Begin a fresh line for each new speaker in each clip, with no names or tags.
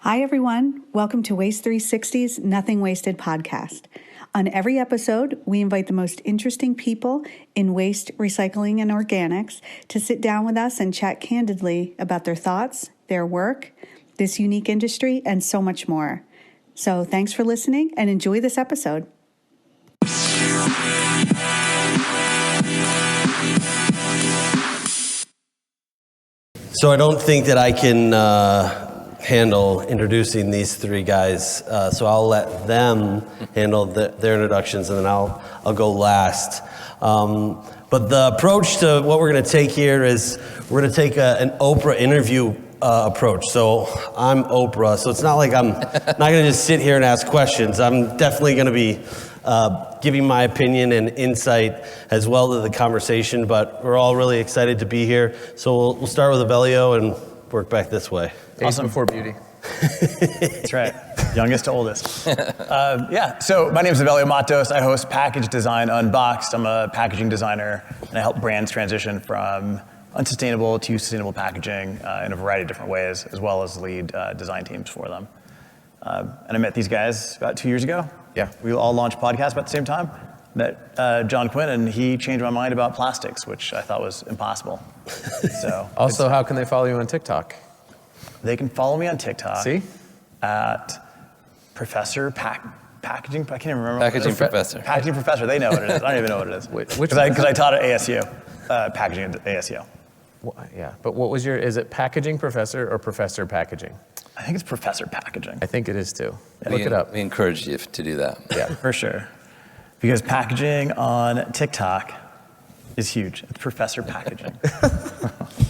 Hi, everyone. Welcome to Waste 360's Nothing Wasted podcast. On every episode, we invite the most interesting people in waste, recycling, and organics to sit down with us and chat candidly about their thoughts, their work, this unique industry, and so much more. So thanks for listening and enjoy this episode.
So I don't think that I can handle introducing these three guys, so I'll let them handle their introductions, and then I'll go last. But the approach to what we're going to take here is we're going to take an Oprah interview approach. So I'm Oprah, so it's not like I'm not going to just sit here and ask questions. I'm definitely going to be giving my opinion and insight as well to the conversation, but we're all really excited to be here. So we'll start with Avelio and work back this way.
Awesome. Before beauty.
That's right. Youngest to oldest. So my name is Avelio Matos. I host Package Design Unboxed. I'm a packaging designer, and I help brands transition from unsustainable to sustainable packaging in a variety of different ways, as well as lead design teams for them. And I met these guys about 2 years ago.
Yeah.
We all launched podcasts about the same time. Met John Quinn, and he changed my mind about plastics, which I thought was impossible. So
Also, how can they follow you on TikTok?
they can follow me on TikTok.
See?
At Professor Packaging. I can't even remember.
Packaging Professor.
Packaging Professor. They know what it is. I don't even know what it is.
Which
Because I taught at ASU, packaging at ASU.
Yeah, but what was is it Packaging Professor or Professor Packaging?
I think it's Professor Packaging.
I think it is too. Look it up.
We encourage you to do that.
Yeah, for sure. Because packaging on TikTok is huge. It's Professor Packaging.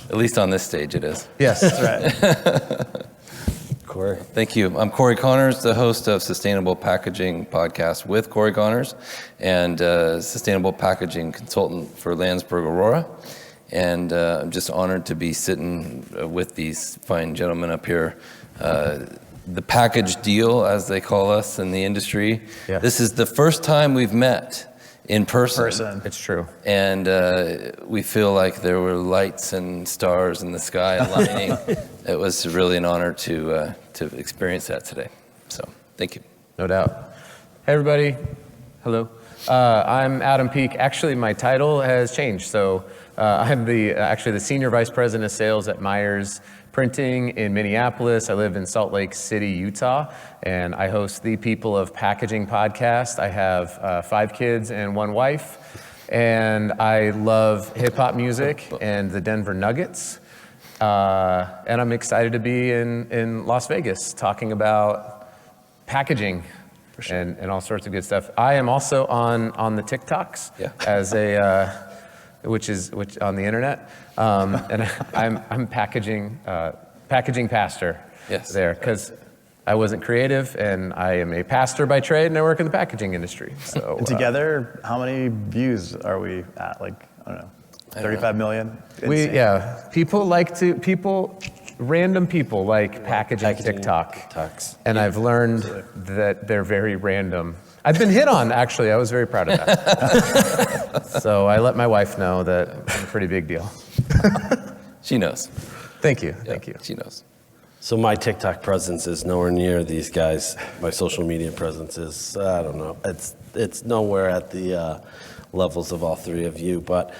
At least on this stage it is.
Yes.
That's right.
Corey.
Thank you. I'm Corey Connors, the host of Sustainable Packaging Podcast with Corey Connors, and Sustainable Packaging Consultant for Landsberg Aurora. And I'm just honored to be sitting with these fine gentlemen up here. The package deal, as they call us in the industry.
Yeah.
This is the first time we've met in person.
It's true.
And we feel like there were lights and stars in the sky aligning. It was really an honor to experience that today. So, thank you.
No doubt. Hey, everybody. Hello. I'm Adam Peak. Actually, my title has changed. So I'm the Senior Vice President of Sales at Myers Printing in Minneapolis. I live in Salt Lake City, Utah, and I host the People of Packaging podcast. I have 5 kids and 1 wife, and I love hip-hop music and the Denver Nuggets. And I'm excited to be in Las Vegas talking about packaging and all sorts of good stuff. I am also on the TikToks as which on the internet, and I'm packaging pastor there because I wasn't creative, and I am a pastor by trade, and I work in the packaging industry. So
And together, how many views are we at? Like, I don't know, 35 million?
Insane. Random people like packaging TikToks. And I've learned that they're very random. I've been hit on, actually. I was very proud of that. So I let my wife know that I'm a pretty big deal.
She knows.
Thank you.
Yeah,
Thank you.
She knows.
So my TikTok presence is nowhere near these guys. My social media presence is, I don't know, it's nowhere at the levels of all three of you. But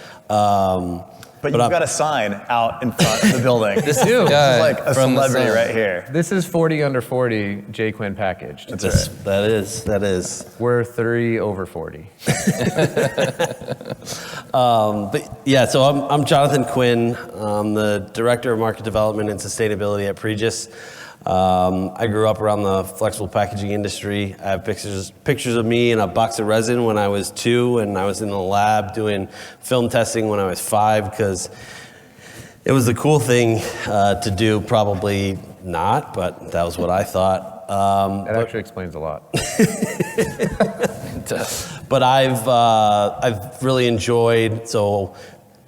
you've got a sign out in front of the building.
This is
like a celebrity right here.
This is 40 under 40 J. Quinn packaged.
That's right.
That is.
We're 3 over 40.
So I'm Jonathan Quinn. I'm the Director of Market Development and Sustainability at Pregis. I grew up around the flexible packaging industry. I have pictures of me in a box of resin when I was 2, and I was in the lab doing film testing when I was 5, because it was the cool thing to do. Probably not, but that was what I thought.
That actually explains a lot.
But I've really enjoyed, so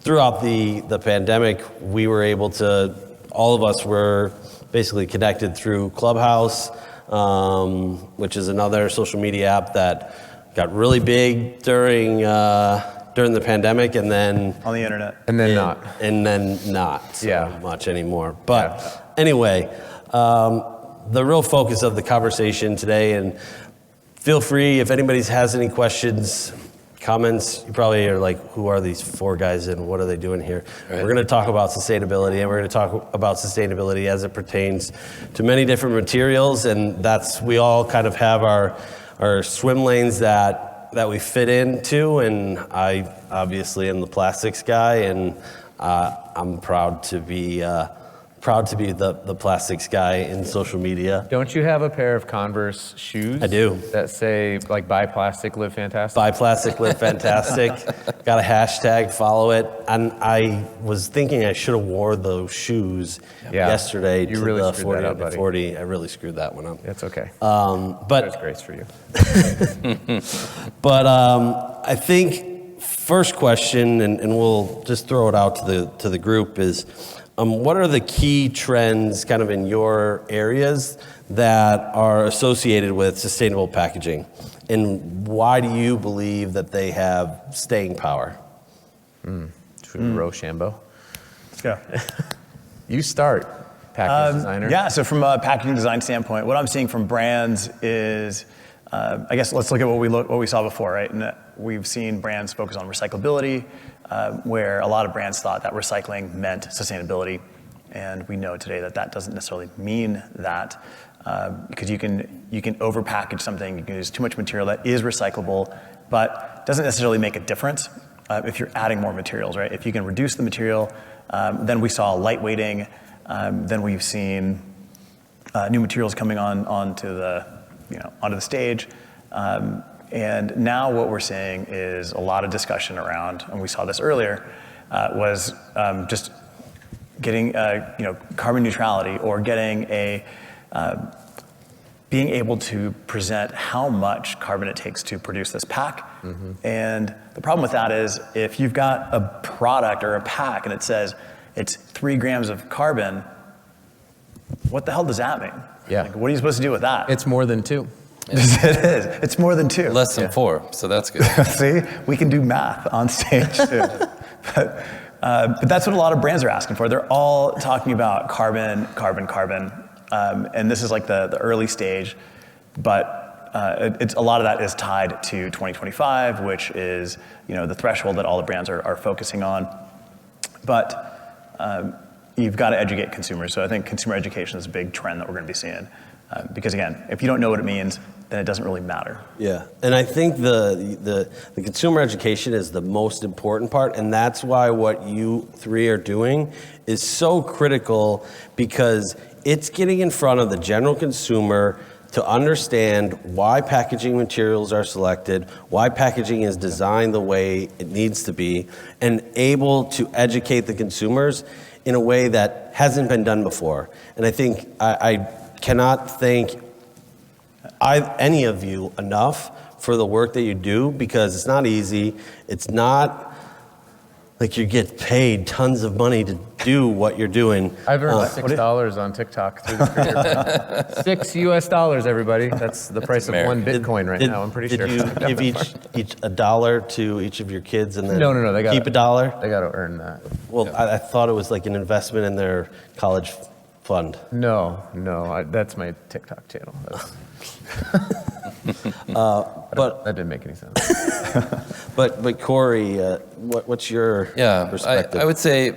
throughout the pandemic, we were able to, all of us were basically connected through Clubhouse, which is another social media app that got really big during the pandemic, and then
On the internet.
And then not.
And then not so
Yeah.
much anymore. But anyway, the real focus of the conversation today. And feel free, if anybody has any questions, comments, you probably are like, who are these four guys and what are they doing here? Right. We're going to talk about sustainability, and we're going to talk about sustainability as it pertains to many different materials. And we all kind of have our swim lanes that we fit into. And I obviously am the plastics guy, and I'm proud to be the plastics guy in social media.
Don't you have a pair of Converse shoes?
I do.
That say, like, buy plastic, live fantastic?
Buy plastic, live fantastic. Got a hashtag, follow it. And I was thinking I should have wore those shoes yesterday to
really
the
screwed
40
that up,
under 40. I really screwed that one up.
It's okay.
But
There's grace for you.
But I think first question, and we'll just throw it out to the group, is what are the key trends kind of in your areas that are associated with sustainable packaging? And why do you believe that they have staying power?
Rochambeau.
Let's go.
You start, package designer.
Yeah, so from a packaging design standpoint, what I'm seeing from brands is, I guess let's look at what we saw before, right? And we've seen brands focus on recyclability, where a lot of brands thought that recycling meant sustainability. And we know today that doesn't necessarily mean that, because you can overpackage something, you can use too much material that is recyclable, but doesn't necessarily make a difference if you're adding more materials, right? If you can reduce the material, then we saw lightweighting, then we've seen new materials coming onto the stage. And now what we're seeing is a lot of discussion around, and we saw this earlier, was just getting carbon neutrality, or getting being able to present how much carbon it takes to produce this pack. Mm-hmm. And the problem with that is, if you've got a product or a pack and it says it's 3 grams of carbon, what the hell does that mean?
Yeah.
Like, what are you supposed to do with that?
It's more than 2.
It is. It's more than 2.
Less than 4, so that's good.
See, we can do math on stage too. But that's what a lot of brands are asking for. They're all talking about carbon. And this is like the early stage, but it's a lot of that is tied to 2025, which is the threshold that all the brands are focusing on. But you've got to educate consumers. So I think consumer education is a big trend that we're going to be seeing. Because again, if you don't know what it means, then it doesn't really matter.
Yeah, and I think the consumer education is the most important part, and that's why what you three are doing is so critical, because it's getting in front of the general consumer to understand why packaging materials are selected, why packaging is designed the way it needs to be, and able to educate the consumers in a way that hasn't been done before. And I think I cannot thank any of you enough for the work that you do, because it's not easy. It's not like you get paid tons of money to do what you're doing.
I've earned $6 on TikTok through the creator. $6, everybody. That's the price of one Bitcoin right now, I'm pretty sure.
Did you give each $1 to each of your kids and then
No, they
keep $1?
They got to earn that.
Well, I thought it was like an investment in their college fund.
No, that's my TikTok channel.
But
that didn't make any sense.
but Corey, what's your perspective?
I would say,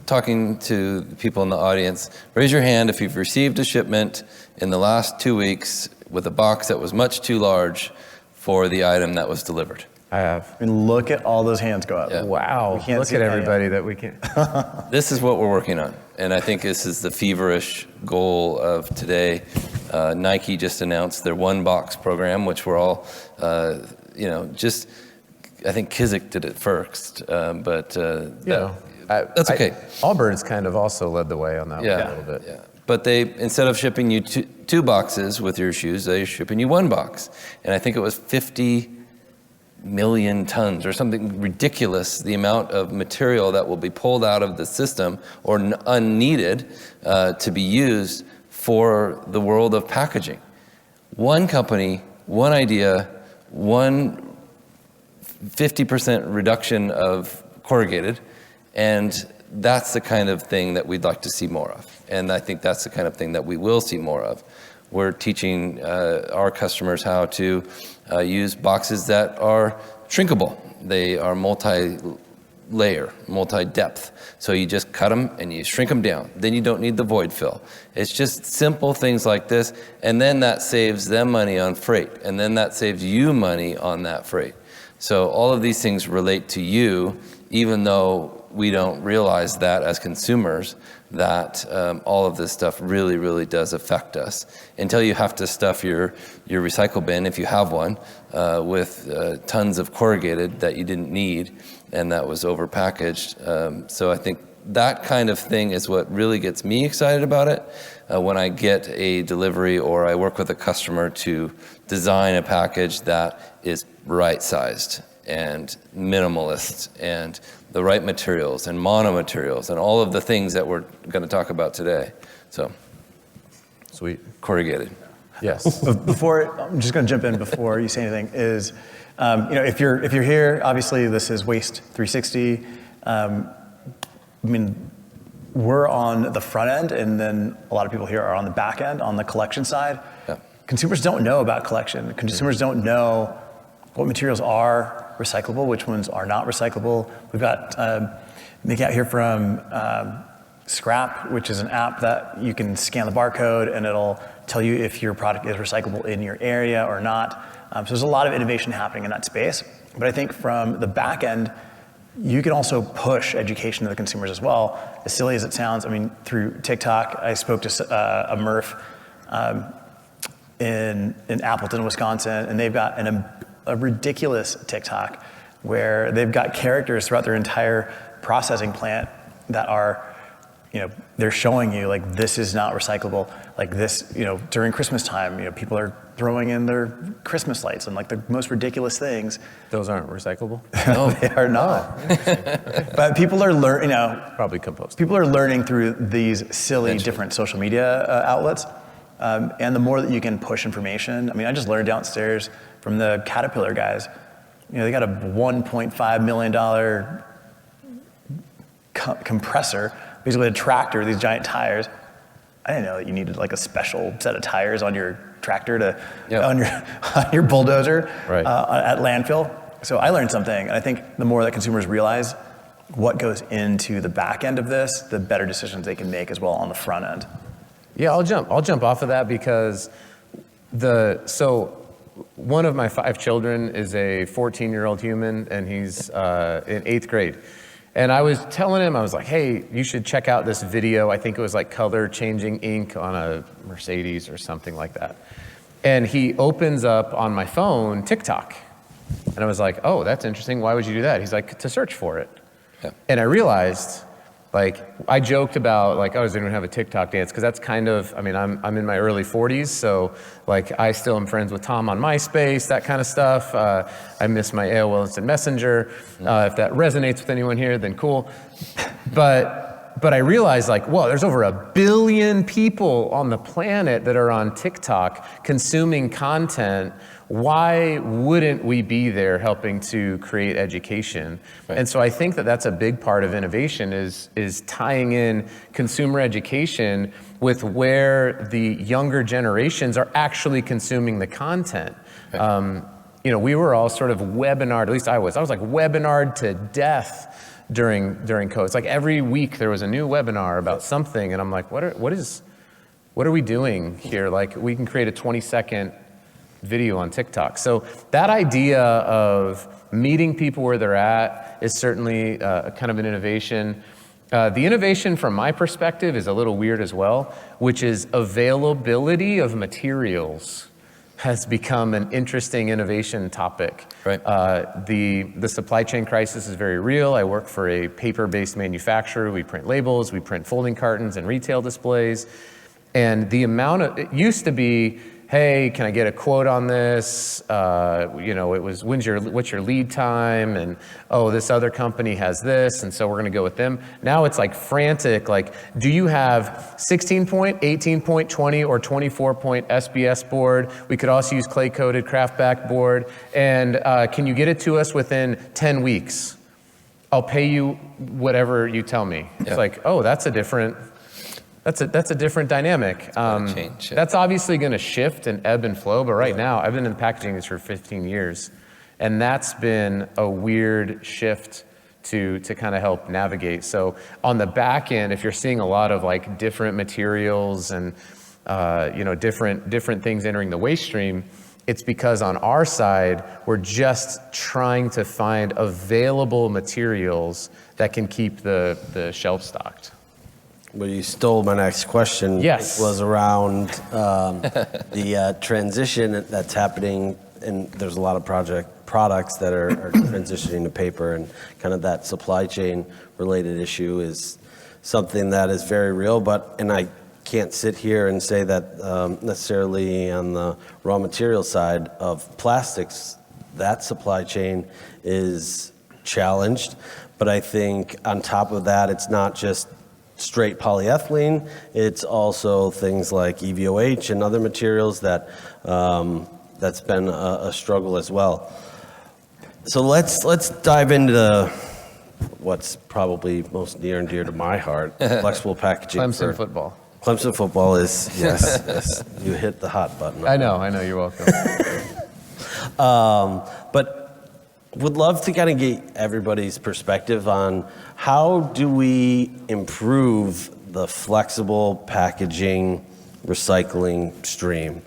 talking to the people in the audience, raise your hand if you've received a shipment in the last 2 weeks with a box that was much too large for the item that was delivered.
I have.
I mean, look at all those hands go up.
Yeah.
Wow. Look at everybody that we can.
This is what we're working on. And I think this is the feverish goal of today. Nike just announced their one box program, which we're all, I think Kizik did it first, that's okay.
Allbirds kind of also led the way on that one a little bit.
Yeah. But they, instead of shipping you two boxes with your shoes, they're shipping you one box. And I think it was 50 million tons or something ridiculous, the amount of material that will be pulled out of the system or unneeded to be used for the world of packaging. One company, one idea, 50% reduction of corrugated, and that's the kind of thing that we'd like to see more of. And I think that's the kind of thing that we will see more of. We're teaching our customers how to use boxes that are shrinkable. They are multi-layer, multi-depth. So you just cut them and you shrink them down. Then you don't need the void fill. It's just simple things like this. And then that saves them money on freight. And then that saves you money on that freight. So all of these things relate to you, even though we don't realize that as consumers, that all of this stuff really, really does affect us. Until you have to stuff your recycle bin, if you have one, with tons of corrugated that you didn't need and that was overpackaged. So I think that kind of thing is what really gets me excited about it. When I get a delivery or I work with a customer to design a package that is right-sized and minimalist and the right materials and mono-materials and all of the things that we're going to talk about today. So,
Sweet.
Corrugated.
Yes.
Before, I'm just going to jump in before you say anything, is, if you're here, obviously this is Waste 360. I mean, we're on the front end, and then a lot of people here are on the back end, on the collection side.
Yeah.
Consumers don't know about collection. Consumers don't know what materials are recyclable, which ones are not recyclable. We've got Mickey out here from Scrap, which is an app that you can scan the barcode and it'll tell you if your product is recyclable in your area or not. So there's a lot of innovation happening in that space. But I think from the back end, you can also push education to the consumers as well. As silly as it sounds, I mean, through TikTok, I spoke to a MRF in Appleton, Wisconsin, and they've got a ridiculous TikTok where they've got characters throughout their entire processing plant that are, they're showing you like, this is not recyclable. Like this, during Christmas time, people are throwing in their Christmas lights and like the most ridiculous things.
Those aren't recyclable?
No, they are not. But people are learning,
Probably compost.
people are learning through these silly different social media outlets. And the more that you can push information, I mean, I just learned downstairs from the Caterpillar guys, they got a $1.5 million compressor, basically a tractor, these giant tires. I didn't know that you needed like a special set of tires on your tractor on your bulldozer at landfill. So I learned something, and I think the more that consumers realize what goes into the back end of this, the better decisions they can make as well on the front end.
Yeah, I'll jump off of that because one of my 5 children is a 14-year-old human, and he's in 8th grade. And I was telling him, I was like, hey, you should check out this video. I think it was like color changing ink on a Mercedes or something like that. And he opens up on my phone TikTok. And I was like, oh, that's interesting. Why would you do that? He's like, to search for it.
Yeah.
And I realized, I joked about I was going to have a TikTok dance because that's kind of, I'm in my early 40s, so I still am friends with Tom on MySpace, that kind of stuff. I miss my AOL Instant Messenger. If that resonates with anyone here, then cool. But I realized whoa, there's over 1 billion people on the planet that are on TikTok consuming content. Why wouldn't we be there helping to create education? Right. And so I think that that's a big part of innovation is tying in consumer education with where the younger generations are actually consuming the content. Right. We were all sort of webinared, at least I was webinared to death during COVID. It's like every week there was a new webinar about something, and I'm like, what are we doing here? We can create a 20-second video on TikTok. So that idea of meeting people where they're at is certainly kind of an innovation. The innovation from my perspective is a little weird as well, which is availability of materials has become an interesting innovation topic.
Right.
The supply chain crisis is very real. I work for a paper-based manufacturer. We print labels, we print folding cartons and retail displays. And the amount of, it used to be, hey, can I get a quote on this? It was, what's your lead time? And, oh, this other company has this, and so we're gonna go with them. Now it's frantic, do you have 16-point, 18-point, 20, or 24-point SBS board? We could also use clay-coated craft back board. And can you get it to us within 10 weeks? I'll pay you whatever you tell me. It's
Yeah.
like, oh, that's a different dynamic.
Change, yeah.
That's obviously going to shift and ebb and flow, but right now, I've been in packaging industry for 15 years, and that's been a weird shift to kind of help navigate. So on the back end, if you're seeing a lot of like different materials and different things entering the waste stream, it's because on our side, we're just trying to find available materials that can keep the shelf stocked.
Well, you stole my next question.
Yes.
It was around the transition that's happening, and there's a lot of products that are transitioning to paper, and kind of that supply chain related issue is something that is very real, and I can't sit here and say that necessarily on the raw material side of plastics, that supply chain is challenged. But I think on top of that, it's not just straight polyethylene, it's also things like EVOH and other materials that's been a struggle as well. So let's dive into what's probably most near and dear to my heart, flexible packaging.
Clemson football.
Clemson football is, yes, you hit the hot button.
I know, you're welcome.
But would love to kind of get everybody's perspective on how do we improve the flexible packaging recycling stream?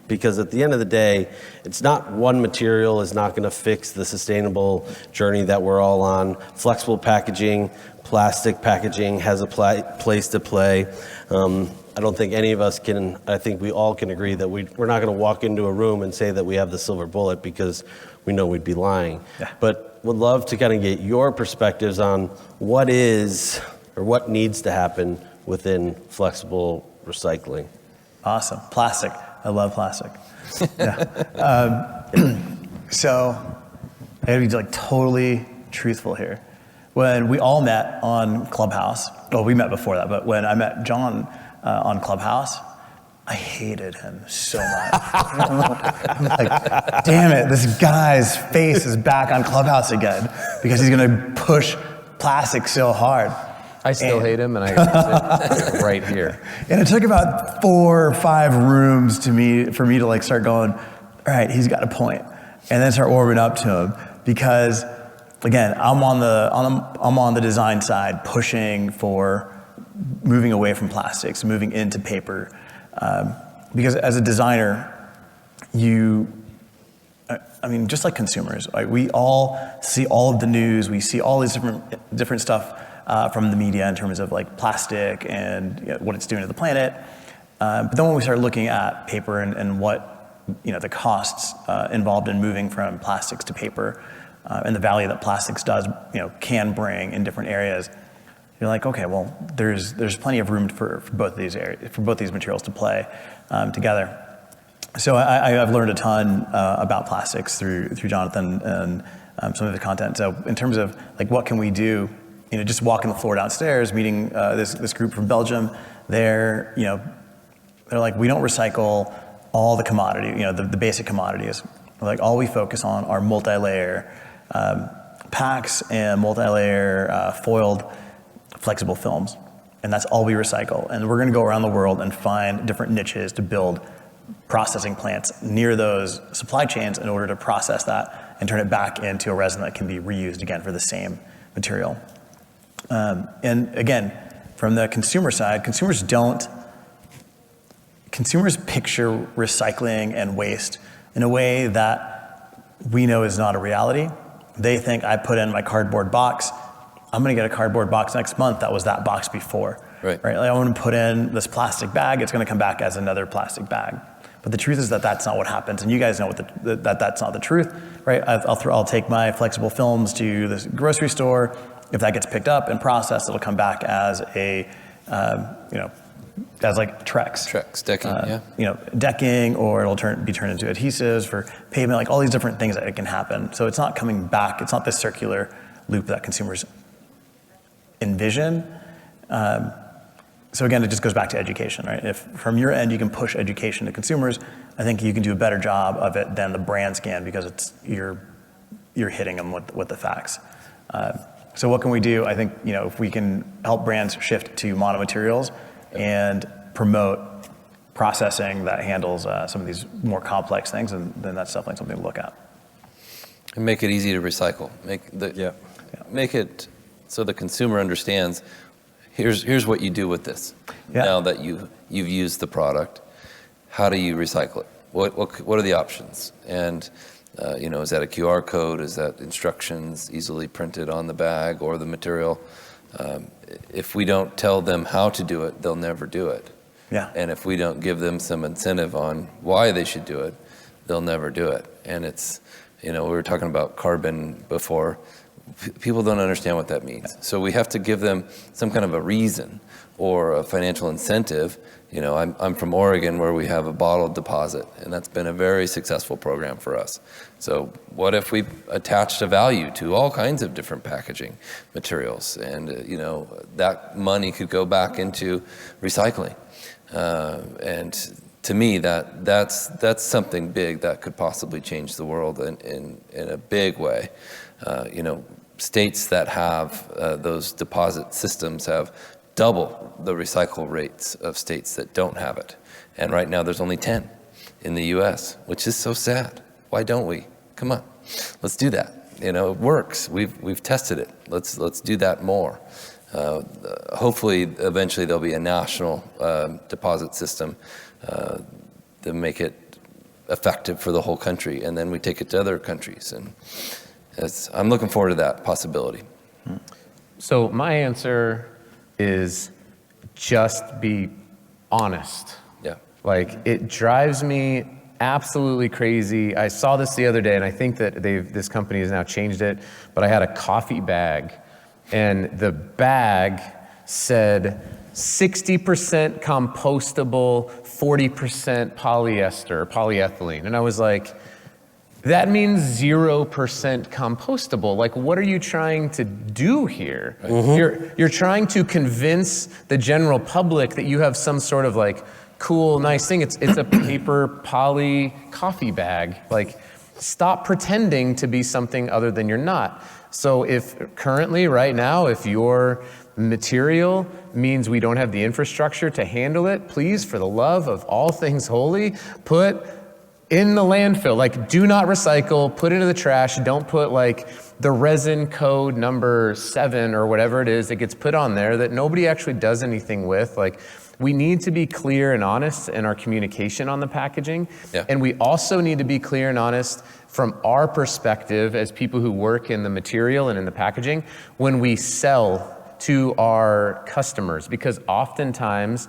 Because at the end of the day, it's not one material is not going to fix the sustainable journey that we're all on. Flexible packaging, plastic packaging has a place to play. I don't think any of us can, I think we all can agree that we're not going to walk into a room and say that we have the silver bullet, because we know we'd be lying.
Yeah.
But would love to kind of get your perspectives on what is or what needs to happen within flexible recycling.
Awesome. Plastic. I love plastic. Yeah. So I gotta be like totally truthful here. When we all met on Clubhouse, well, we met before that, but when I met John on Clubhouse, I hated him so much. I'm like, damn it, this guy's face is back on Clubhouse again because he's gonna push plastic so hard.
I still hate him, and I sit right here.
And it took about 4 or 5 rooms for me to like start going, all right, he's got a point, and then start warming up to him, because again, I'm on the design side, pushing for moving away from plastics, moving into paper, because as a designer, just like consumers, right? We all see all of the news, we see all these different stuff from the media in terms of like plastic and what it's doing to the planet. But then when we start looking at paper and what the costs involved in moving from plastics to paper, and the value that plastics can bring in different areas, you're like, okay, well, there's plenty of room for both these areas, for both these materials to play together. So I've learned a ton about plastics through Jonathan and some of his content. So in terms of like what can we do, just walking the floor downstairs, meeting this group from Belgium, they're like, we don't recycle all the commodity, the basic commodities. Like all we focus on are multi-layer packs and multi-layer foiled flexible films. And that's all we recycle. And we're gonna go around the world and find different niches to build processing plants near those supply chains in order to process that and turn it back into a resin that can be reused again for the same material. And again, from the consumer side, consumers picture recycling and waste in a way that we know is not a reality. They think, I put in my cardboard box, I'm gonna get a cardboard box next month that was that box before.
Right.
Like I'm gonna put in this plastic bag, it's gonna come back as another plastic bag. But the truth is that that's not what happens, and you guys know that that's not the truth, right? I'll take my flexible films to the grocery store. If that gets picked up and processed, it'll come back as as like Trex.
Trex, decking, yeah.
Decking, or it'll be turned into adhesives for pavement, like all these different things that it can happen. So it's not coming back, it's not this circular loop that consumers envision. So again, it just goes back to education, right? If from your end you can push education to consumers, I think you can do a better job of it than the brands can, because you're hitting them with the facts. So what can we do? I think, if we can help brands shift to monomaterials and promote processing that handles some of these more complex things, and then that's definitely something to look at.
And make it easy to recycle. Make it so the consumer understands, here's what you do with this.
Yeah.
Now that you've used the product, how do you recycle it? What are the options? And is that a QR code? Is that instructions easily printed on the bag or the material? If we don't tell them how to do it, they'll never do it.
Yeah.
And if we don't give them some incentive on why they should do it, they'll never do it. And it's, we were talking about carbon before. People don't understand what that means. So we have to give them some kind of a reason or a financial incentive. I'm from Oregon, where we have a bottle deposit, and that's been a very successful program for us. So what if we attached a value to all kinds of different packaging materials, and that money could go back into recycling? And to me, that's something big that could possibly change the world in a big way. States that have those deposit systems have double the recycle rates of states that don't have it. And right now there's only 10 in the US, which is so sad. Why don't we? Come on, let's do that. It works. We've tested it. Let's do that more. Hopefully, eventually there'll be a national deposit system to make it effective for the whole country, and then we take it to other countries. And I'm looking forward to that possibility.
So my answer is just be honest.
Yeah.
Like, it drives me absolutely crazy. I saw this the other day, and I think that this company has now changed it, but I had a coffee bag, and the bag said 60% compostable, 40% polyester, polyethylene. And I was like, that means 0% compostable. Like, what are you trying to do here? Mm-hmm. You're trying to convince the general public that you have some sort of like cool, nice thing. It's a paper poly coffee bag. Like, stop pretending to be something other than you're not. So if currently, right now, if your material means we don't have the infrastructure to handle it, please, for the love of all things holy, put in the landfill. Like, do not recycle, put it into the trash. Don't put like the resin code number 7 or whatever it is that gets put on there that nobody actually does anything with. Like, we need to be clear and honest in our communication on the packaging. Yeah. And we also need to be clear and honest from our perspective as people who work in the material and in the packaging when we sell to our customers, because oftentimes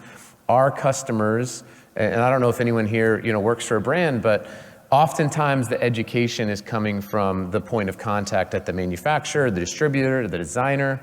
our customers, and I don't know if anyone here, works for a brand, but oftentimes the education is coming from the point of contact at the manufacturer, the distributor, the designer.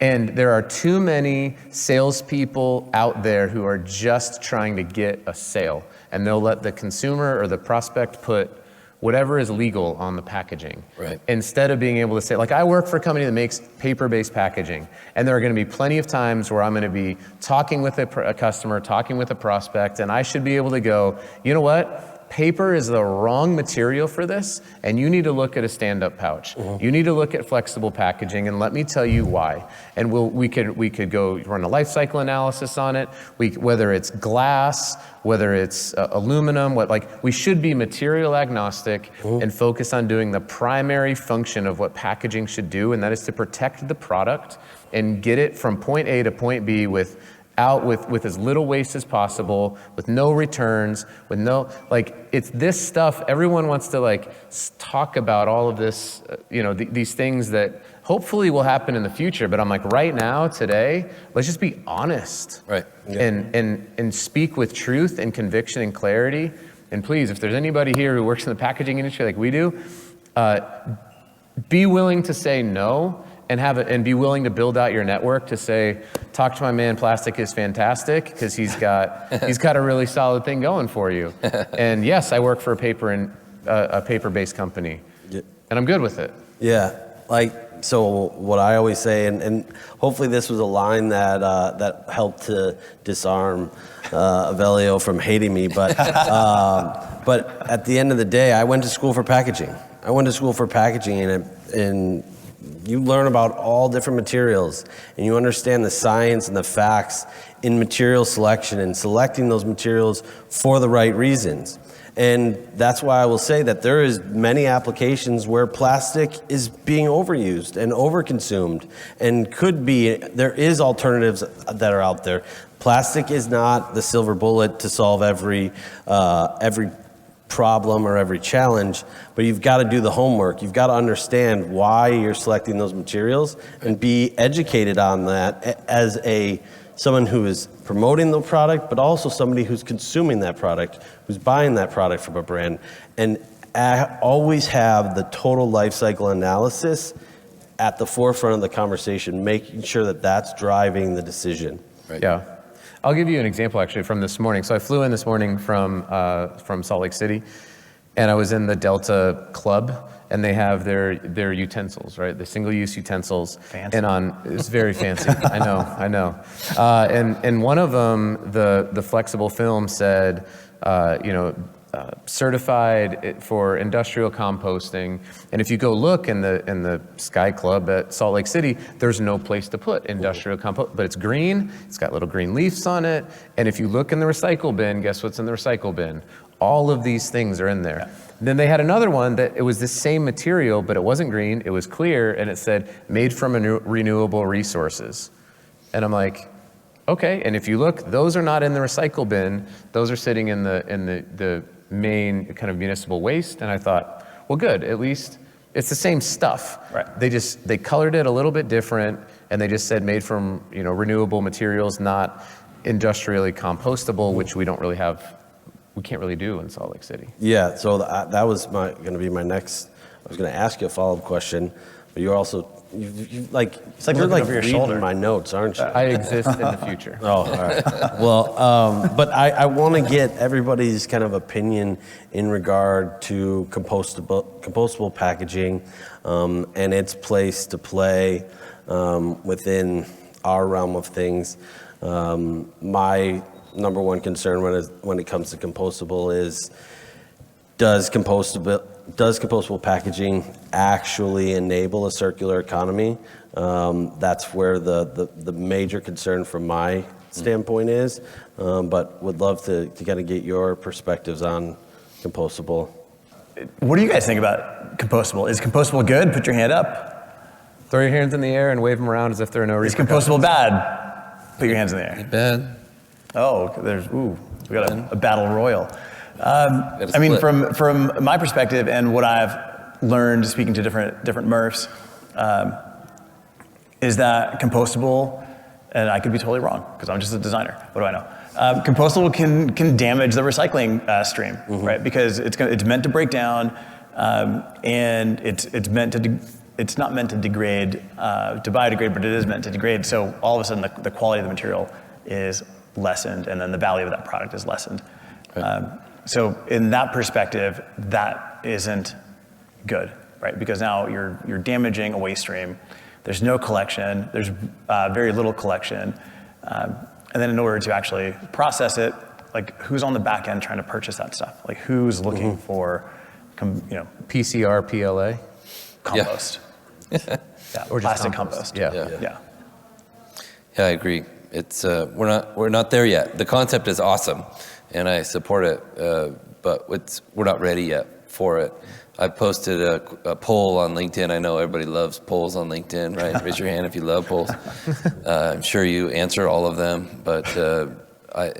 And there are too many salespeople out there who are just trying to get a sale, and they'll let the consumer or the prospect put whatever is legal on the packaging. Right. Instead of being able to say, like, I work for a company that makes paper-based packaging, and there are gonna be plenty of times where I'm gonna be talking with a customer, talking with a prospect, and I should be able to go, you know what? Paper is the wrong material for this, and you need to look at a stand-up pouch. Mm-hmm. You need to look at flexible packaging, and let me tell you why. And we could go run a life cycle analysis on it. Whether it's glass, whether it's aluminum, we should be material agnostic. Mm-hmm. And focus on doing the primary function of what packaging should do, and that is to protect the product and get it from point A to point B with as little waste as possible, with no returns, with no, it's this stuff. Everyone wants to talk about all of this, these things that hopefully will happen in the future. But I'm like, right now, today, let's just be honest. Right. Yeah. And speak with truth and conviction and clarity. And please, if there's anybody here who works in the packaging industry like we do, be willing to say no. And be willing to build out your network to say, talk to my man, plastic is fantastic, because he's got a really solid thing going for you. And yes, I work for a paper-based company, and I'm good with it.
Yeah, so what I always say, and hopefully this was a line that helped to disarm Avelio from hating me, but at the end of the day, I went to school for packaging. And you learn about all different materials and you understand the science and the facts in material selection and selecting those materials for the right reasons. And that's why I will say that there is many applications where plastic is being overused and overconsumed, and there is alternatives that are out there. Plastic is not the silver bullet to solve every problem or every challenge, but you've got to do the homework. You've got to understand why you're selecting those materials and be educated on that as someone who is promoting the product, but also somebody who's consuming that product, who's buying that product from a brand. And always have the total life cycle analysis at the forefront of the conversation, making sure that that's driving the decision.
Right. Yeah. I'll give you an example actually from this morning. So I flew in this morning from Salt Lake City, and I was in the Delta Club, and they have their utensils, right? The single-use utensils.
Fancy.
And it's very fancy. I know. And one of them, the flexible film said, certified for industrial composting. And if you go look in the Sky Club at Salt Lake City, there's no place to put industrial compost, but it's green, it's got little green leaves on it. And if you look in the recycle bin, guess what's in the recycle bin? All of these things are in there. Yeah. Then they had another one that it was the same material, but it wasn't green, it was clear, and it said made from renewable resources. And I'm like, okay, and if you look, those are not in the recycle bin, those are sitting in the main kind of municipal waste. And I thought, well, good, at least it's the same stuff.
Right.
They colored it a little bit different, and they just said made from renewable materials, not industrially compostable, which we can't really do in Salt Lake City.
Yeah, so that was going to be my next. I was going to ask you a follow-up question, but you're also you're like
over your shoulder.
My notes, aren't you?
I exist in the future.
Oh, all right. Well, but I want to get everybody's kind of opinion in regard to compostable packaging and its place to play within our realm of things. My number one concern when it comes to compostable is, does compostable packaging actually enable a circular economy? That's where the major concern from my standpoint is, but would love to kind of get your perspectives on compostable.
What do you guys think about compostable? Is compostable good? Put your hand up.
Throw your hands in the air and wave them around as if there are no repercussions.
Is compostable bad? Put your hands in the air.
Bad.
Oh, we got a battle royal. I mean, from my perspective and what I've learned speaking to different MRFs, is that compostable, and I could be totally wrong because I'm just a designer. What do I know? Compostable can damage the recycling stream, right? Because it's meant to break down, and it's not meant to degrade, to biodegrade, but it is meant to degrade. So all of a sudden, the quality of the material is lessened, and then the value of that product is lessened. Right. So in that perspective, that isn't good, right? Because now you're damaging a waste stream. There's no collection. There's very little collection. And then in order to actually process it, like who's on the back end trying to purchase that stuff? Like who's looking for,
PCR, PLA?
Compost.
Yeah.
Or plastic compost.
Yeah,
I agree. It's we're not there yet. The concept is awesome, and I support it, but we're not ready yet for it. I posted a poll on LinkedIn. I know everybody loves polls on LinkedIn, right? Raise your hand if you love polls. I'm sure you answer all of them, but I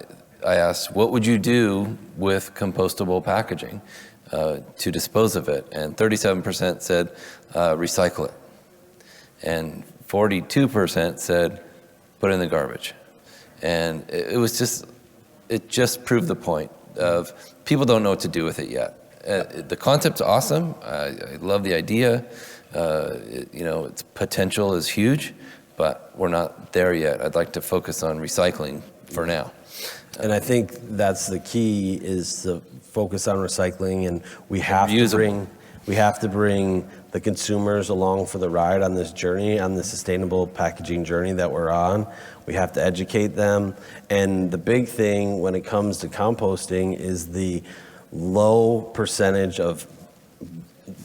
asked, what would you do with compostable packaging to dispose of it? And 37% said recycle it, and 42% said put it in the garbage. And it just proved the point of people don't know what to do with it yet. The concept's awesome. I love the idea. Its potential is huge, but we're not there yet. I'd like to focus on recycling for now.
And I think that's the key, is to focus on recycling, and we have to bring the consumers along for the ride on this journey, on the sustainable packaging journey that we're on. We have to educate them. And the big thing when it comes to composting is the low percentage of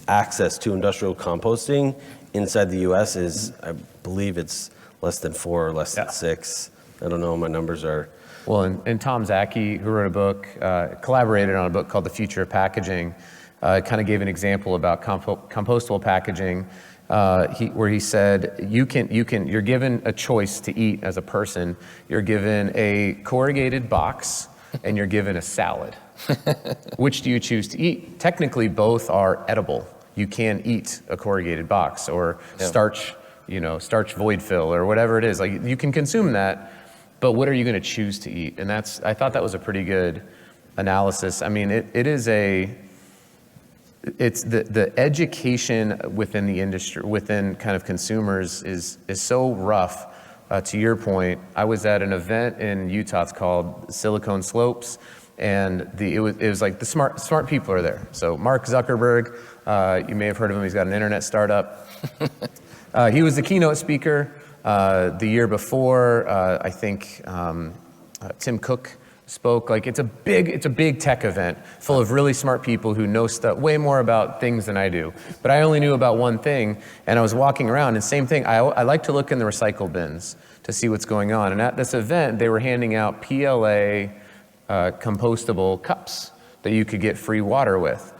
access to industrial composting inside the U.S. is, I believe it's less than 4 or less than
Yeah.
6. I don't know what my numbers are.
Well, and Tom Zaki, who wrote a book, collaborated on a book called The Future of Packaging, kind of gave an example about compostable packaging, where he said, you're given a choice to eat as a person. You're given a corrugated box and you're given a salad. Which do you choose to eat? Technically, both are edible. You can eat a corrugated box or starch void fill or whatever it is. Like, you can consume that, but what are you going to choose to eat? And I thought that was a pretty good analysis. I mean, it's the education within the industry, within kind of consumers is so rough. To your point, I was at an event in Utah. It's called Silicon Slopes, and it was like the smart people are there. So Mark Zuckerberg, you may have heard of him. He's got an internet startup. He was the keynote speaker. The year before, I think Tim Cook spoke. Like, it's a big tech event full of really smart people who know stuff way more about things than I do. But I only knew about one thing, and I was walking around, and same thing. I like to look in the recycle bins to see what's going on. And at this event, they were handing out PLA compostable cups that you could get free water with.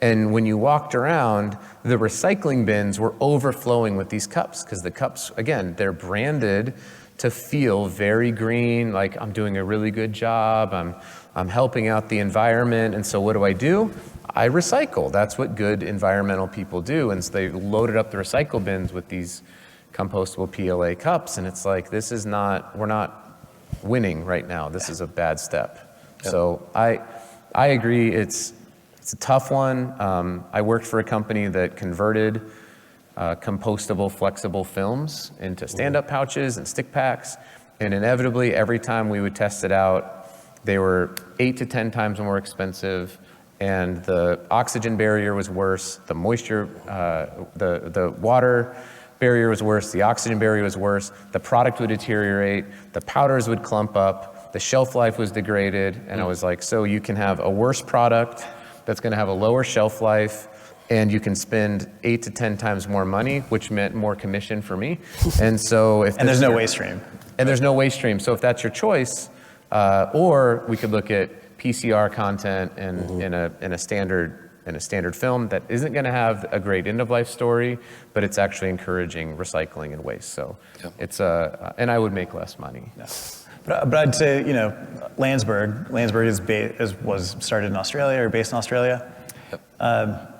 And when you walked around, the recycling bins were overflowing with these cups, because the cups, again, they're branded to feel very green, like I'm doing a really good job, I'm helping out the environment. And so what do? I recycle. That's what good environmental people do. And so they loaded up the recycle bins with these compostable PLA cups, and it's like, we're not winning right now. This is a bad step. Yep. So I agree, it's a tough one. I worked for a company that converted compostable, flexible films into stand-up pouches and stick packs, and inevitably, every time we would test it out, they were 8 to 10 times more expensive, and the oxygen barrier was worse, the moisture, the water barrier was worse, the oxygen barrier was worse, the product would deteriorate, the powders would clump up, the shelf life was degraded, and I was like, so you can have a worse product that's gonna have a lower shelf life, and you can spend 8 to 10 times more money, which meant more commission for me. And so
and there's no waste stream.
And there's no waste stream. So if that's your choice, or we could look at PCR content in a standard film that isn't going to have a great end of life story, but it's actually encouraging recycling and waste. So it's and I would make less money.
Yeah. But I'd say, Landsberg was started in Australia, or based in Australia. Yep.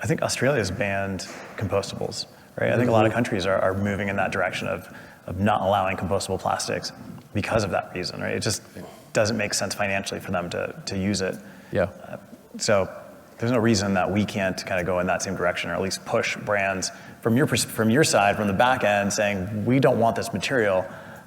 I think Australia's banned compostables, right? I think a lot of countries are moving in that direction of not allowing compostable plastics because of that reason, right? It just doesn't make sense financially for them to use it.
Yeah.
So there's no reason that we can't kind of go in that same direction, or at least push brands from your side, from the back end, saying we don't want this material,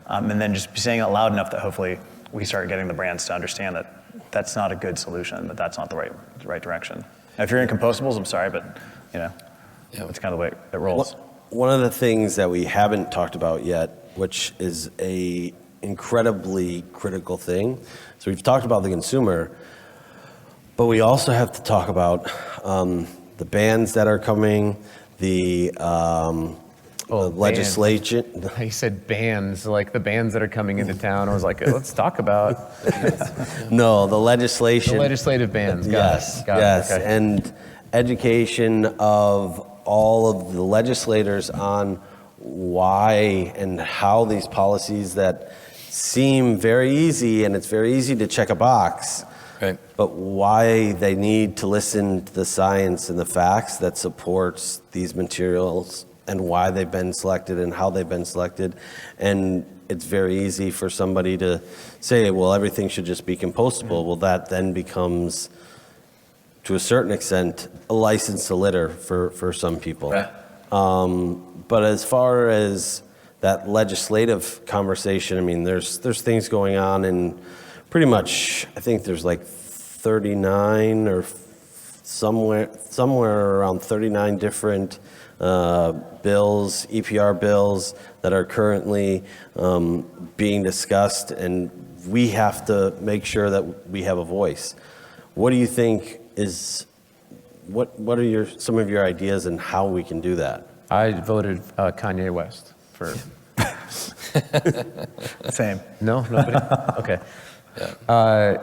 and then just saying it loud enough that hopefully we start getting the brands to understand that that's not a good solution, that that's not the right direction. Now, if you're in compostables, I'm sorry, but it's kind of the way it rolls.
One of the things that we haven't talked about yet, which is a incredibly critical thing. So we've talked about the consumer, but we also have to talk about the bans that are coming, the legislation.
He said bans, like the bans that are coming into town. I was like, let's talk about.
No, the legislation.
The legislative bans.
Yes.
Okay.
And education of all of the legislators on why and how these policies that seem very easy, and it's very easy to check a box,
right,
but why they need to listen to the science and the facts that supports these materials and why they've been selected and how they've been selected. And it's very easy for somebody to say, well, everything should just be compostable. Well, that then becomes, to a certain extent, a license to litter for some people.
Right.
But as far as that legislative conversation, I mean, there's things going on in pretty much, I think there's like 39 or somewhere around 39 different bills, EPR bills that are currently being discussed, and we have to make sure that we have a voice. What do you think what are some of your ideas and how we can do that?
I voted Kanye West for.
Same.
No, nobody. Okay. I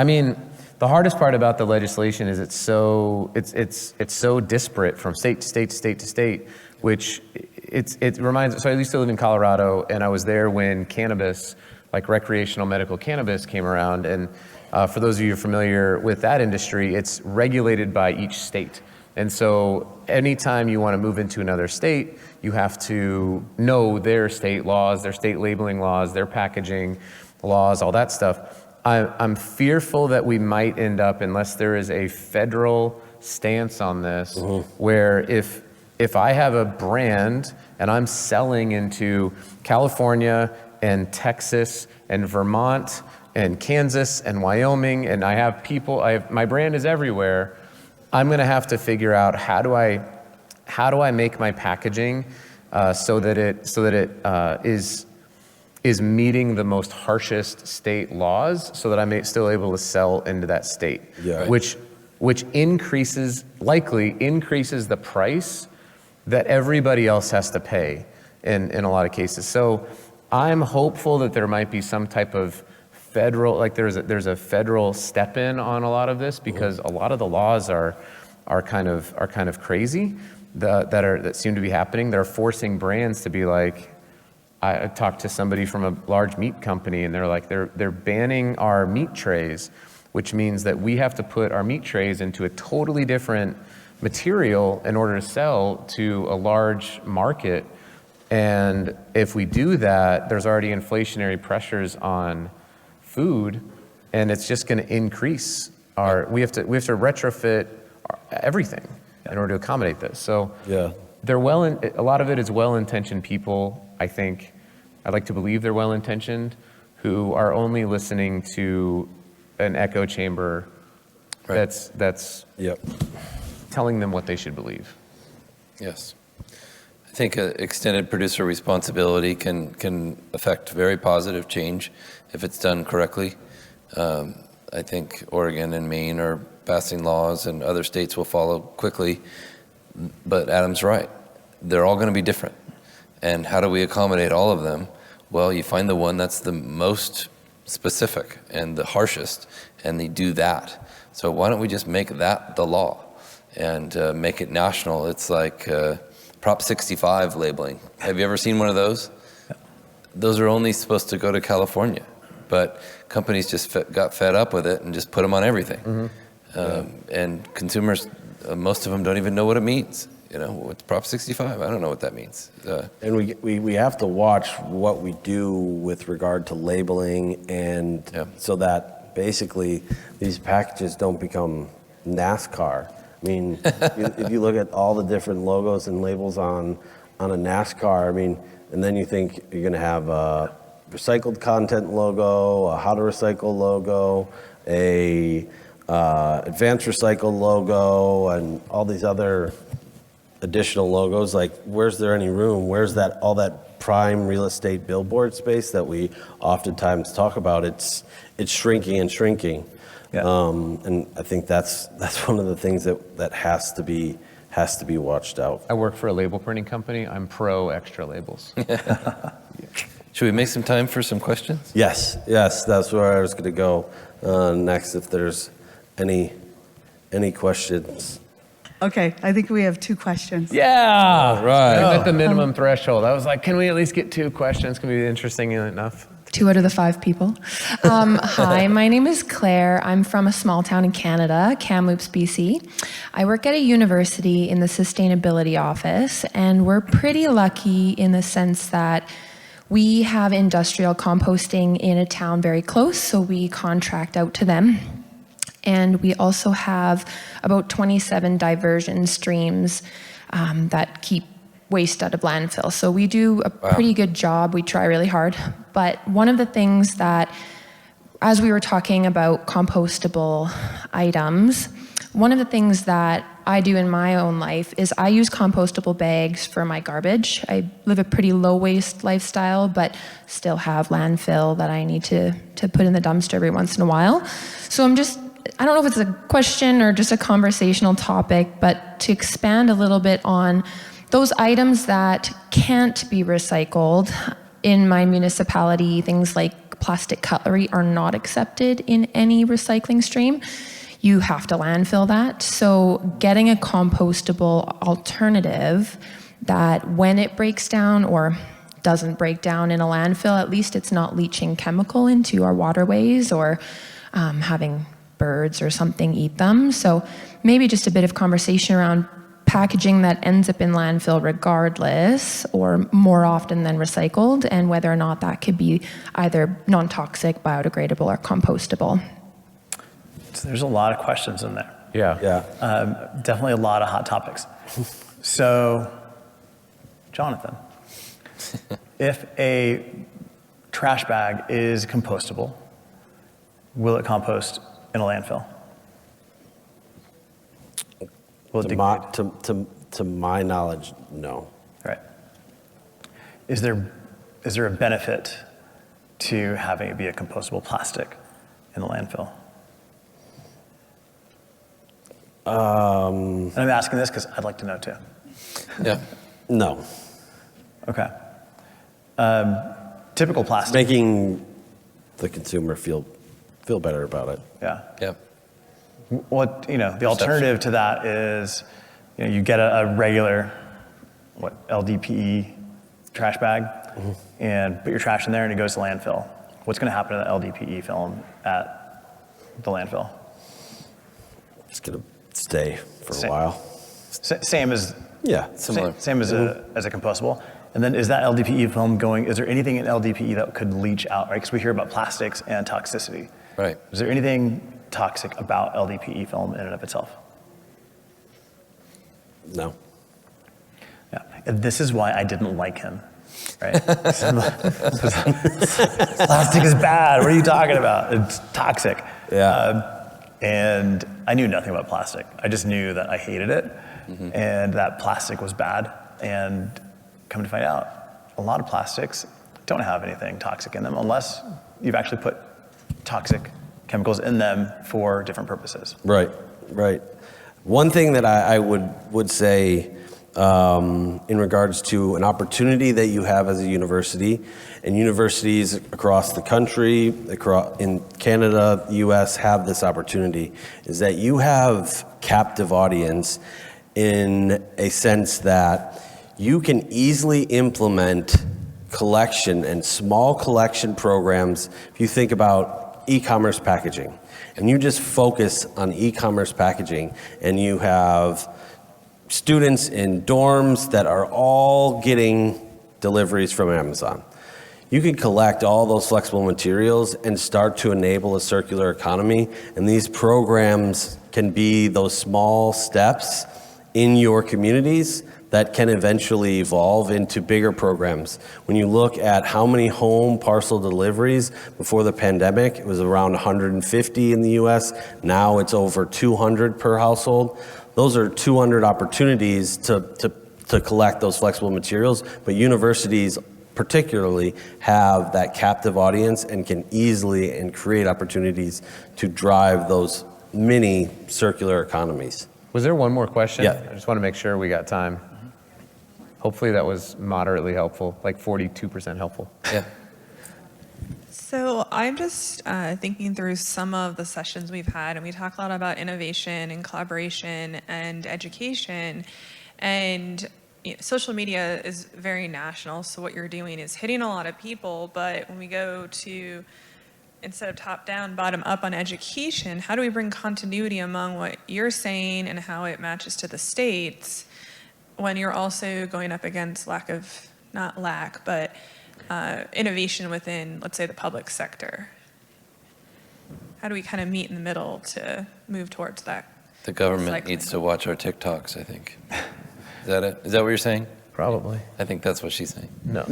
mean, the hardest part about the legislation is it's so disparate from state to state to state to state, which it reminds. So I used to live in Colorado, and I was there when cannabis, like recreational medical cannabis, came around. And for those of you familiar with that industry, it's regulated by each state. And so anytime you want to move into another state, you have to know their state laws, their state labeling laws, their packaging laws, all that stuff. I'm fearful that we might end up, unless there is a federal stance on this, where if I have a brand and I'm selling into California and Texas and Vermont and Kansas and Wyoming, and I have people, my brand is everywhere, I'm gonna have to figure out how do I make my packaging so that it is meeting the most harshest state laws, so that I'm still able to sell into that state, which likely increases the price that everybody else has to pay in a lot of cases. So I'm hopeful that there might be some type of federal, like there's a federal step in on a lot of this, because a lot of the laws are kind of crazy that seem to be happening. They're forcing brands to be like, I talked to somebody from a large meat company, and they're like, they're banning our meat trays, which means that we have to put our meat trays into a totally different material in order to sell to a large market. And if we do that, there's already inflationary pressures on food, and it's just going to increase we have to retrofit everything in order to accommodate this. So a lot of it is well-intentioned people. I think, I'd like to believe they're well-intentioned, who are only listening to an echo chamber that's telling them what they should believe.
Yes. I think extended producer responsibility can affect very positive change if it's done correctly. I think Oregon and Maine are passing laws, and other states will follow quickly. But Adam's right. They're all going to be different. And how do we accommodate all of them? Well, you find the one that's the most specific and the harshest, and they do that. So why don't we just make that the law and make it national? It's like Prop 65 labeling. Have you ever seen one of those? Those are only supposed to go to California, but companies just got fed up with it and just put them on everything. And consumers, most of them don't even know what it means. You know, what's Prop 65? I don't know what that means.
And we have to watch what we do with regard to labeling, and so that basically these packages don't become NASCAR. I mean, if you look at all the different logos and labels on a NASCAR, I mean, and then you think you're going to have a recycled content logo, a how to recycle logo, a advanced recycle logo, and all these other additional logos. Like, where's there any room? Where's all that prime real estate billboard space that we oftentimes talk about? It's shrinking and shrinking. And I think that's one of the things that has to be watched out.
I work for a label printing company. I'm pro extra labels.
Should we make some time for some questions?
Yes, that's where I was going to go next. If there's any questions.
Okay, I think we have 2 questions.
Yeah,
right.
I'm at the minimum threshold. I was like, can we at least get 2 questions? Can we be interesting enough?
2 out of the 5 people. Hi, my name is Claire. I'm from a small town in Canada, Kamloops, BC. I work at a university in the sustainability office, and we're pretty lucky in the sense that we have industrial composting in a town very close, so we contract out to them. And we also have about 27 diversion streams that keep waste out of landfill. So we do a pretty good job. We try really hard. But one of the things that, as we were talking about compostable items, one of the things that I do in my own life is I use compostable bags for my garbage. I live a pretty low waste lifestyle, but still have landfill that I need to put in the dumpster every once in a while. So I'm just I don't know if it's a question or just a conversational topic, but to expand a little bit on those items that can't be recycled. In my municipality, things like plastic cutlery are not accepted in any recycling stream. You have to landfill that. So getting a compostable alternative that when it breaks down or doesn't break down in a landfill, at least it's not leaching chemical into our waterways or having birds or something eat them. So maybe just a bit of conversation around packaging that ends up in landfill regardless or more often than recycled, and whether or not that could be either non-toxic, biodegradable, or compostable.
So there's a lot of questions in there.
Yeah.
Definitely a lot of hot topics. So, Jonathan, if a trash bag is compostable, will it compost in a landfill? Will it degrade?
To my knowledge, no.
Right. Is there a benefit to having it be a compostable plastic in the landfill? And I'm asking this because I'd like to know too.
Yeah.
No.
Okay. Typical plastic.
Making the consumer feel better about it.
Yeah.
Yeah.
What, the alternative to that is, you get a regular, LDPE trash bag and put your trash in there and it goes to landfill. What's going to happen to the LDPE film at the landfill?
It's going to stay for a while.
Same as,
Yeah.
Similar.
same as a compostable. And then is that LDPE film is there anything in LDPE that could leach out, right? Because we hear about plastics and toxicity.
Right.
Is there anything toxic about LDPE film in and of itself?
No.
Yeah. And this is why I didn't like him, right? Plastic is bad. What are you talking about? It's toxic.
Yeah.
And I knew nothing about plastic. I just knew that I hated it and that plastic was bad. And come to find out, a lot of plastics don't have anything toxic in them unless you've actually put toxic chemicals in them for different purposes.
Right. One thing that I would say in regards to an opportunity that you have as a university, and universities across the country, in Canada, US, have this opportunity, is that you have captive audience in a sense that you can easily implement collection and small collection programs. If you think about e-commerce packaging, and you just focus on e-commerce packaging, and you have students in dorms that are all getting deliveries from Amazon. You can collect all those flexible materials and start to enable a circular economy, and these programs can be those small steps in your communities that can eventually evolve into bigger programs. When you look at how many home parcel deliveries before the pandemic, it was around 150 in the US. Now it's over 200 per household. Those are 200 opportunities to collect those flexible materials, but universities particularly have that captive audience and can easily and create opportunities to drive those mini circular economies.
Was there one more question?
Yeah.
I just want to make sure we got time. Hopefully that was moderately helpful, like 42% helpful.
Yeah.
So I'm just thinking through some of the sessions we've had, and we talk a lot about innovation and collaboration and education. And social media is very national, so what you're doing is hitting a lot of people, but when we go to, instead of top down, bottom up on education, how do we bring continuity among what you're saying and how it matches to the states when you're also going up against innovation within, let's say, the public sector? How do we kind of meet in the middle to move towards that?
The government
Cycling.
needs to watch our TikToks, I think. Is that it? Is that what you're saying?
Probably.
I think that's what she's saying.
No.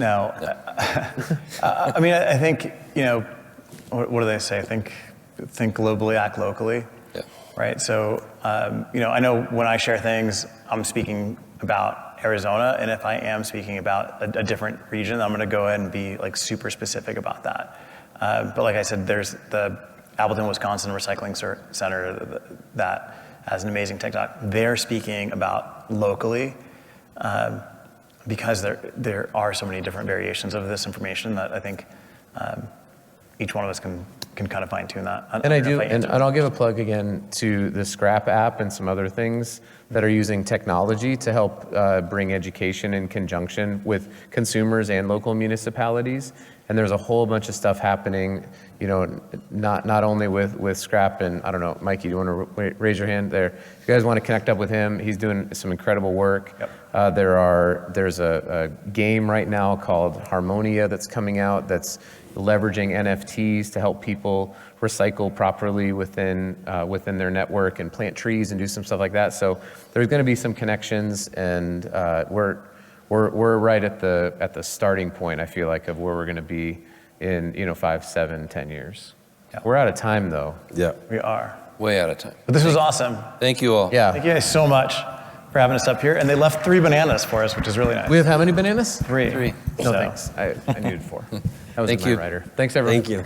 I mean, I think, what do they say? Think globally, act locally.
Yeah.
Right? So, I know when I share things, I'm speaking about Arizona, and if I am speaking about a different region, I'm going to go ahead and be like super specific about that. But like I said, there's the Appleton, Wisconsin Recycling Center that has an amazing TikTok. They're speaking about locally, because there are so many different variations of this information that I think each one of us can kind of fine tune that.
And I do, and I'll give a plug again to the Scrap app and some other things that are using technology to help bring education in conjunction with consumers and local municipalities. And there's a whole bunch of stuff happening, you know, not only with Scrap, and I don't know, Mikey, do you want to raise your hand there? If you guys want to connect up with him, he's doing some incredible work.
Yep.
There's a game right now called Harmonia that's coming out that's leveraging NFTs to help people recycle properly within their network and plant trees and do some stuff like that. So there's going to be some connections, and we're right at the starting point, I feel like, of where we're going to be in 5, 7, 10 years.
Yeah.
We're out of time though.
Yeah.
We are.
Way out of time.
But this was awesome.
Thank you all.
Yeah.
Thank you guys so much for having us up here. And they left 3 bananas for us, which is really nice.
We have how many bananas?
3.
No,
So.
thanks. I needed 4. That was
Thank
in my
you.
writer. Thanks, everyone.
Thank you.